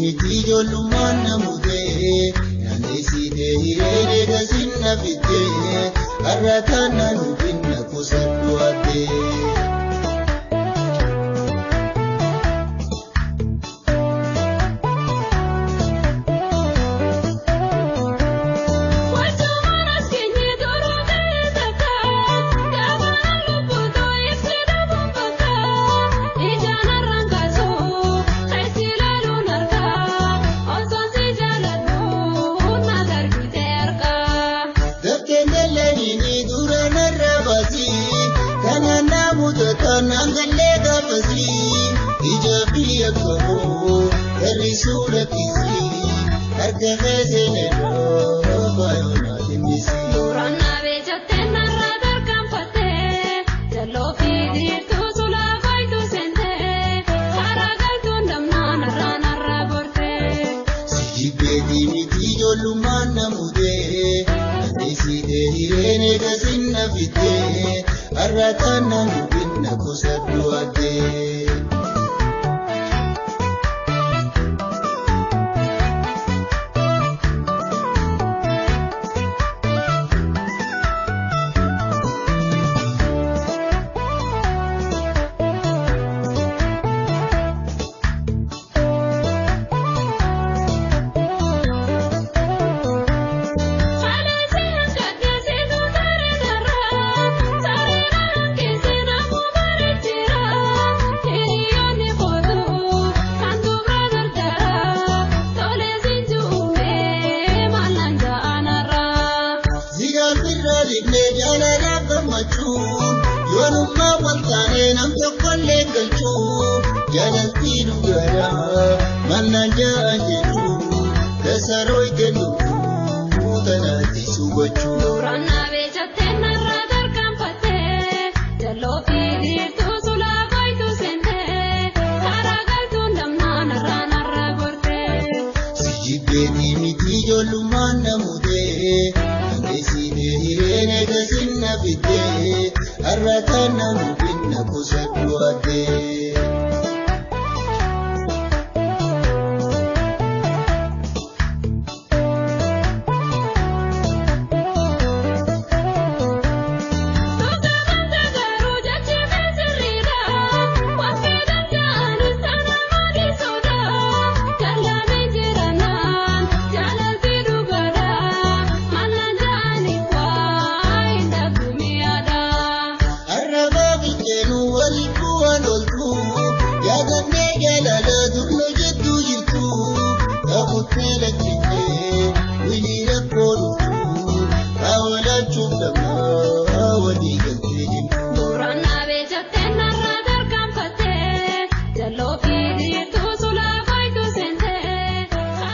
miti ijoollumaan namutee naanneessitee hireenee gazinna fittee har'ataan naannoo binna kuusadhu hattee. Nangalee gaafasi ijaabii akkamoo garri suura kiisii argamee seenedoo baay'oonaa dhimmisi. Suuraan naabee jattee narraa tarkaanfattee jaloo fi dhiirtuu sulaa faayituu seentee karaa galtuun damnaa narraa gortee. Sijibbeetii miti ijoollumaan namutee naanneessitee hireenee gazinna fittee har'ataan naannoo binna kuusadhu hattee. Yoonummaa waltaanee nam tokkollee galchuu jaalaltii dhugaadhaa mannaan ja'an jechuu dasaroo kennuufuu tanaatti subachuu. Suuraan naabee jattee narraa tarkaanfattee jaloo fi dhiirtuu sulaa faayituu seentee karaa galtuun damnaa narraa gortee. Sijibbeetii miti ijoollumaan namutee naanneessitee hireenee gazinna fittee har'ataan naannoo binna kuusadhu hattee.